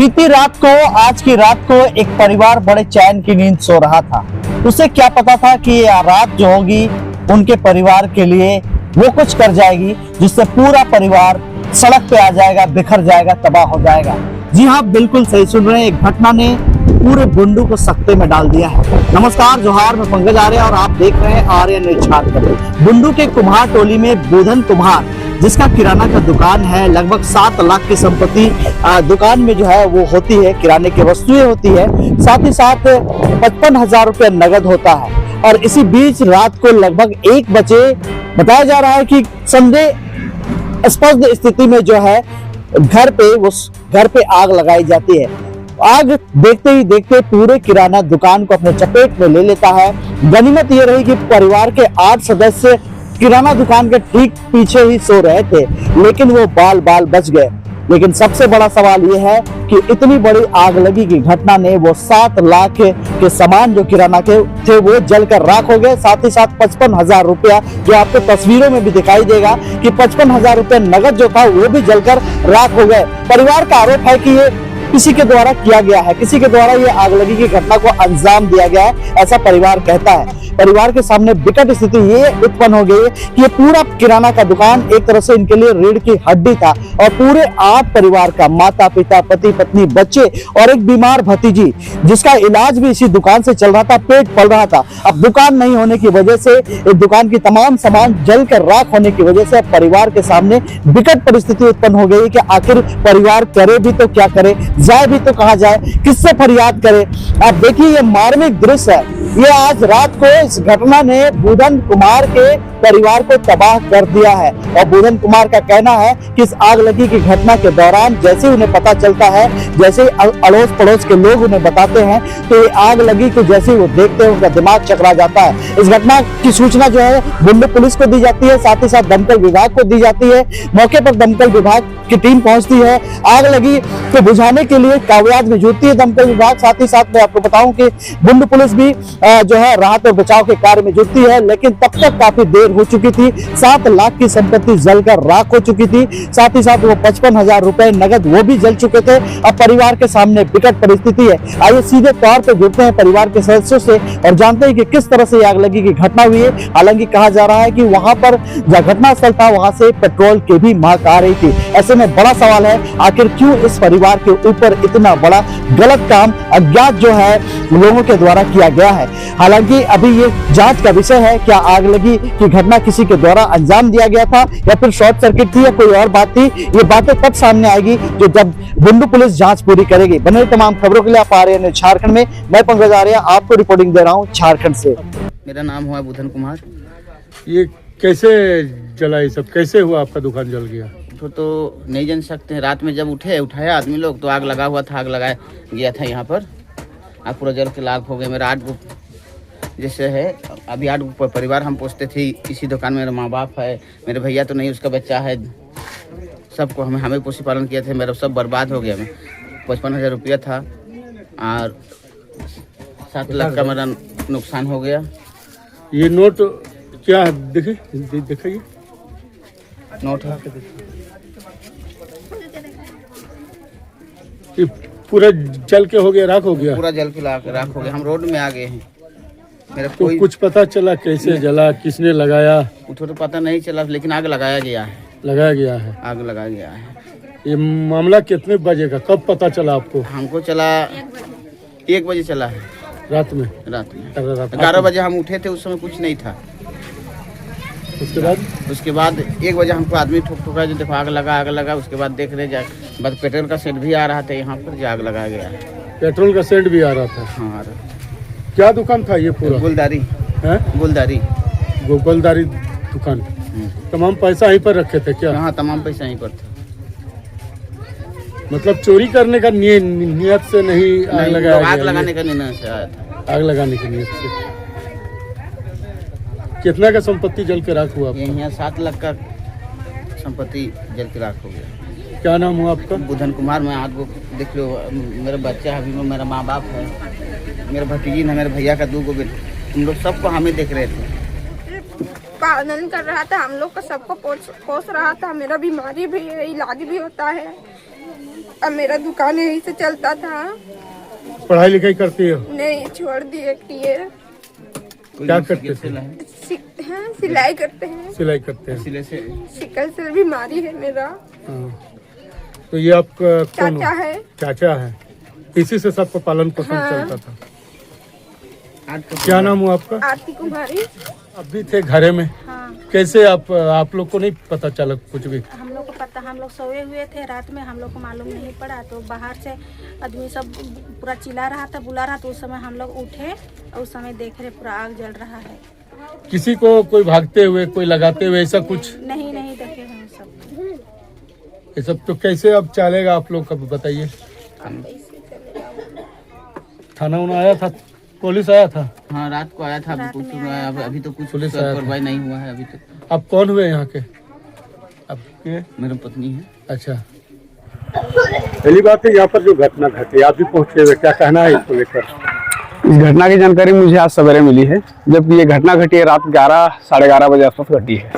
बीती रात को, आज की रात को एक परिवार बड़े चैन की नींद सो रहा था। उसे क्या पता था कि ये रात जो होगी उनके परिवार के लिए वो कुछ कर जाएगी जिससे पूरा परिवार सड़क पे आ जाएगा, बिखर जाएगा, तबाह हो जाएगा। जी हाँ, बिल्कुल सही सुन रहे हैं। एक घटना ने पूरे बुंडू को सख्ते में डाल दिया है। नमस्कार, जोहार, मैं पंकज आर्य और आप देख रहे हैं आर्य न्यूज झारखंड। बुंडू के कुम्हार टोली में बुधन कुम्हार, जिसका किराना का दुकान है, लगभग 7 लाख की संपत्ति दुकान में जो है वो होती है, किराने की वस्तुएं होती है, साथ ही साथ 55,000 रुपये नगद होता है। और इसी बीच रात को लगभग 1 बजे बताया जा रहा है कि संदेहास्पद स्थिति में जो है घर पे आग लगाई जाती है। आग देखते ही देखते पूरे किराना दुकान को अपने चपेट में ले लेता है। गनीमत ये रही कि परिवार के 8 सदस्य किराना दुकान के ठीक पीछे ही सो रहे थे, लेकिन वो बाल बाल बच गए। लेकिन सबसे बड़ा सवाल ये है कि इतनी बड़ी आग लगी की घटना ने वो 7 लाख के सामान जो किराना के थे वो जलकर राख हो गए। साथ ही साथ 55,000 रुपया, जो आपको तस्वीरों में भी दिखाई देगा कि 55,000 रुपया नगद जो था वो भी जलकर राख हो गए। परिवार का आरोप है कि ये किसी के द्वारा किया गया है, किसी के द्वारा ये आग लगी की घटना को अंजाम दिया गया है, ऐसा परिवार कहता है। परिवार के सामने विकट स्थिति ये उत्पन्न हो गई है कि ये पूरा किराना का दुकान एक तरह से इनके लिए रीढ़ की हड्डी था और पूरे 8 परिवार का, माता पिता, पति पत्नी, बच्चे और एक बीमार भतीजी, जिसका इलाज भी इसी दुकान से चल रहा था, पेट पल रहा था। अब दुकान नहीं होने की वजह से, इस दुकान की तमाम सामान जलकर राख होने की वजह से परिवार के सामने विकट परिस्थिति उत्पन्न हो गई कि आखिर परिवार करे भी तो क्या करे, जाए भी तो कहां जाए, किससे फरियाद करे। आप देखिए ये मार्मिक दृश्य है। ये आज रात को इस घटना ने बुधन कुमार के परिवार को तबाह कर दिया है। और बुधन कुमार का कहना है कि इस आग लगी की घटना के दौरान जैसे उन्हें पता चलता है, जैसे अड़ोस पड़ोस के लोग उन्हें बताते हैं, तो ये आग लगी को जैसे वो देखते हैं उनका दिमाग चकरा जाता है। इस घटना की सूचना जो है बुंडू पुलिस को दी जाती है, साथ ही साथ दमकल विभाग को दी जाती है। मौके पर दमकल विभाग की टीम पहुंचती है। आग लगी को बुझाने के लिए कागजात में जुटती है दमकल विभाग। साथ ही साथ मैं आपको बताऊं कि बुंडू पुलिस भी जो है राहत और बचाव के कार्य में जुटती है, लेकिन तब तक काफी देर हो चुकी थी। 7 लाख की संपत्ति जलकर राख हो चुकी थी। साथ ही साथ वो 55,000 रुपए नगद वो भी जल चुके थे। अब परिवार के सामने विकट परिस्थिति है। आइए सीधे तौर पर जुड़ते हैं परिवार के सदस्यों से और जानते हैं कि किस तरह से आग लगी की घटना हुई है। हालांकि कहा जा रहा है कि वहां पर जहां घटनास्थल था वहां से पेट्रोल की भी महक आ रही थी। ऐसे में बड़ा सवाल है, आखिर क्यों इस परिवार के ऊपर इतना बड़ा गलत काम अज्ञात जो है लोगों के द्वारा किया गया है। हालांकि अभी ये जांच का विषय है, क्या आग लगी की घटना किसी के द्वारा अंजाम दिया गया था या फिर शॉर्ट सर्किट थी या कोई और बात थी। ये बातें तब सामने आएगी जो जब बुंडू पुलिस जांच पूरी करेगी। बने तमाम खबरों के लिए आप आ रहे हैं झारखंड में। मैं पंकज आर्य आपको रिपोर्टिंग दे रहा हूँ झारखंड से। मेरा नाम हुआ बुधन कुमार। ये कैसे जला, ये सब कैसे हुआ, आपका दुकान जल गया? तो नहीं जान सकते हैं। रात में जब उठाया आदमी लोग तो आग लगा हुआ था, आग लगाया गया था यहाँ पर। आग पूरा जल के लाख हो गए। मेरा 8 जैसे है, अभी 8 परिवार हम पोसते थे इसी दुकान में। मेरा माँ बाप है, मेरे भैया तो नहीं, उसका बच्चा है, सबको हमें पोसी पालन किया थे। मेरा सब बर्बाद हो गया। मैं 55,000 रुपया था और 7 लाख का मेरा नुकसान हो गया। ये नोट क्या है? देखिए नोट है। ये पूरा जल के हो गया, राख हो गया? पूरा जल के राख हो गया। हम रोड में आ गए हैं। मेरा तो कुछ पता चला कैसे जला, किसने लगाया? तो पता नहीं चला, लेकिन आग लगाया गया है। लगाया गया है, आग लगाया गया है। ये मामला कितने बजे का, कब पता चला आपको? हमको चला 1 बजे चला है। रात में? रात में 11 बजे हम उठे थे, उस समय कुछ नहीं था। उसके बाद 1 बजे हमको आदमी ठोका जो देखो आग लगा। उसके बाद देख रहे बाद पेट्रोल का सेट भी आ रहा था यहाँ पर, जो आग लगाया गया है। पेट्रोल का सेट भी आ रहा था? हाँ आ रहा। क्या दुकान था ये पूरा? गुलदारी है? गुलदारी दुकान। तमाम पैसा यहीं पर रखे थे क्या? हाँ, तमाम पैसा यहीं पर था। मतलब चोरी करने का नियत से नहीं आग लगाया गया? आग लगाने का नियत से आया था। आग लगाने की नियत से। कितना का संपत्ति जल के राख हुआ? यहाँ 7 लाख का संपत्ति जल के राख हो गया। क्या नाम हुआ आपका? बुधन कुमार। मैं आपको देख लो, मेरा बच्चा है, मेरा माँ बाप है, मेरा भतीजी है, मेरे भैया का 2 बेटा, तुम लोग सबको हमें देख रहे थे। पालन कर रहा था, हम लोग का सबको पोस रहा था। मेरा बीमारी भी है, इलाज भी होता है। अब मेरा दुकान यहीं से चलता था। पढ़ाई लिखाई करती हो? नहीं, छोड़ दिए किए। क्या करते थे? हाँ, सिलाई करते हैं। सिलाई करते हैं। सिले से सिकल सेल बीमारी है मेरा। हाँ। तो ये आपका कौन चाचा है। चाचा है, इसी से सबका पालन पोषण हाँ। चलता था। क्या नाम हुआ आपका? आरती कुमारी। अभी थे घरे में। हाँ, कैसे आप लोग को नहीं पता चला कुछ भी? हम लोग को पता, हम लोग सोए हुए थे रात में, हम लोग को मालूम नहीं पड़ा। तो बाहर से आदमी सब पूरा चिल्ला रहा था, बुला रहा था। उस समय हम लोग उठे और उस समय देख रहे पूरा आग जल रहा है। किसी को कोई भागते हुए, कोई लगाते हुए, ऐसा कुछ? नहीं देखे हैं सब। ये सब तो कैसे अब चलेगा आप लोग का बताइए? थाना उना आया था, पुलिस आया था? हाँ, रात को आया था। रात अभी कुछ में आया था। अभी तो कुछ पुलिस आया था। कार्रवाई नहीं हुआ है अभी तक। आप कौन हुए यहाँ के? आपके? मेरी पत्नी है। अच्छा, पहली बात है यहाँ पर जो घटना घटी, आप भी पहुँचे हुए, क्या कहना है इसको लेकर? इस घटना की जानकारी मुझे आज सवेरे मिली है, जबकि ये घटना घटी है रात 11 साढ़े 11 बजे आसपास घटी है।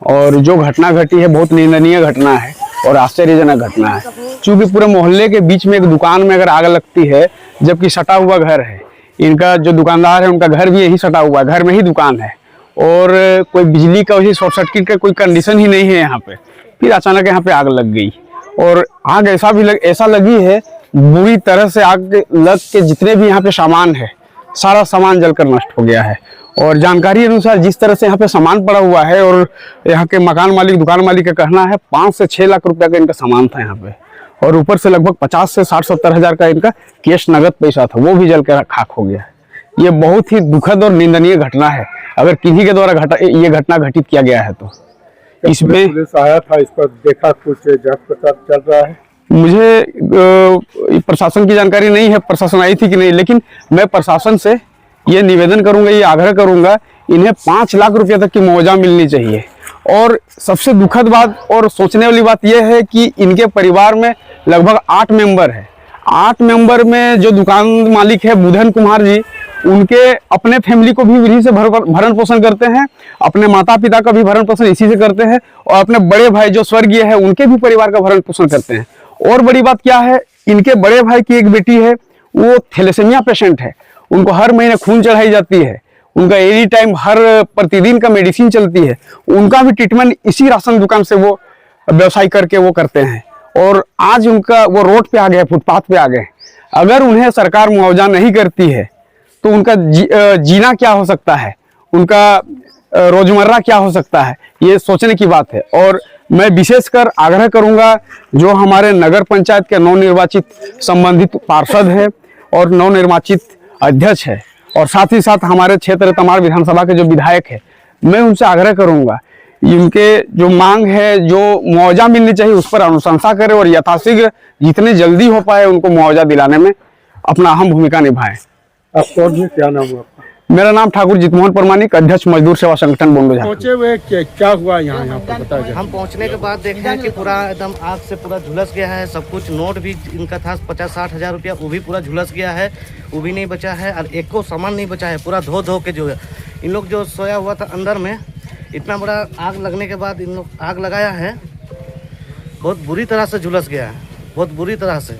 और जो घटना घटी है बहुत निंदनीय घटना है और आश्चर्यजनक घटना है। चूंकि पूरे मोहल्ले के बीच में एक दुकान में अगर आग लगती है, जबकि सटा हुआ घर है, इनका जो दुकानदार है उनका घर भी यही सटा हुआ है, घर में ही दुकान है और कोई बिजली का वही शॉर्ट सर्किट का कोई कंडीशन ही नहीं है यहाँ पे। फिर अचानक यहाँ पे आग लग गई और आग ऐसा लगी है, बुरी तरह से आग लग के जितने भी यहाँ पे सामान है सारा सामान जलकर नष्ट हो गया है। और जानकारी अनुसार जिस तरह से यहाँ पे सामान पड़ा हुआ है और यहाँ के मकान मालिक, दुकान मालिक का कहना है 5 से 6 लाख रुपया का इनका सामान था यहाँ पे, और ऊपर से लगभग 50 से 60-70 हज़ार का इनका कैश नगद पैसा था, वो भी जलकर खाक हो गया है। ये बहुत ही दुखद और निंदनीय घटना है अगर किन्हीं के द्वारा ये घटना घटित किया गया है तो। इसमें पुलिस आया था, इस पर देखा, कुछ जांच पड़ताल चल रहा है? मुझे प्रशासन की जानकारी नहीं है, प्रशासन आई थी कि नहीं, लेकिन मैं प्रशासन से ये निवेदन करूंगा, ये आग्रह करूंगा, इन्हें 5 लाख रुपए तक की मुआवजा मिलनी चाहिए। और सबसे दुखद बात और सोचने वाली बात यह है कि इनके परिवार में लगभग 8 मेंबर है। 8 मेंबर में जो दुकान मालिक है बुधन कुमार जी, उनके अपने फैमिली को भी इन्हीं से भरण पोषण करते हैं, अपने माता पिता का भी भरण पोषण इसी से करते हैं और अपने बड़े भाई जो स्वर्गीय है उनके भी परिवार का भरण पोषण करते हैं। और बड़ी बात क्या है, इनके बड़े भाई की एक बेटी है, वो थैलेसीमिया पेशेंट है, उनको हर महीने खून चढ़ाई जाती है, उनका एनी टाइम हर प्रतिदिन का मेडिसिन चलती है, उनका भी ट्रीटमेंट इसी राशन दुकान से वो व्यवसाय करके वो करते हैं। और आज उनका वो रोड पे आ गए, फुटपाथ पे आ गए। अगर उन्हें सरकार मुआवजा नहीं करती है तो उनका जीना क्या हो सकता है, उनका रोजमर्रा क्या हो सकता है, ये सोचने की बात है। और मैं विशेषकर आग्रह करूंगा जो हमारे नगर पंचायत के नवनिर्वाचित संबंधित पार्षद हैं और नवनिर्वाचित अध्यक्ष है और साथ ही साथ हमारे क्षेत्र तमाड़ विधानसभा के जो विधायक है, मैं उनसे आग्रह करूंगा इनके जो मांग है, जो मुआवजा मिलनी चाहिए उस पर अनुशंसा करें और यथाशीघ्र जितने जल्दी हो पाए उनको मुआवजा दिलाने में अपना अहम भूमिका निभाएं। आप कौन है, क्या नाम हुआ आपका? मेरा नाम ठाकुर जितमोहन परमानिक, अध्यक्ष मजदूर सेवा संगठन बोंडो झारखंड। पहुंचे हुए क्या हुआ यहाँ पर बताइए? हम पहुंचने के बाद देखा है कि पूरा एकदम आग से पूरा झुलस गया है। सब कुछ नोट भी इनका था 50-60 हज़ार रुपया, वो भी पूरा झुलस गया है, वो भी नहीं बचा है और एक को सामान नहीं बचा है। पूरा धो के जो है इन लोग जो सोया हुआ था अंदर में, इतना बड़ा आग लगने के बाद इन लोग आग लगाया है, बहुत बुरी तरह से झुलस गया है, बहुत बुरी तरह से,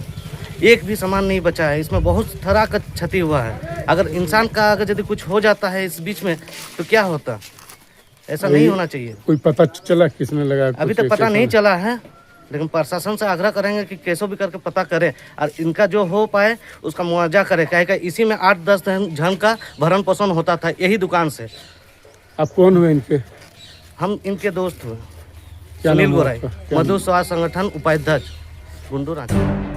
एक भी सामान नहीं बचा है। इसमें बहुत तरह का क्षति हुआ है। अगर इंसान का अगर यदि कुछ हो जाता है इस बीच में तो क्या होता, ऐसा नहीं होना चाहिए। कोई पता चला किसने लगाया? अभी तक पता नहीं चला है, लेकिन प्रशासन से आग्रह करेंगे कि कैसे भी करके पता करें और इनका जो हो पाए उसका मुआवजा करें। क्या इसी में 8-10 जन का भरण पोषण होता था यही दुकान से। आप कौन हुए इनके? हम इनके दोस्त हुए, क्या सुनील नाम हुआ गोराई, आपका? क्या मजदूर सेवा संगठन उपाध्यक्ष, गुंडू रांची।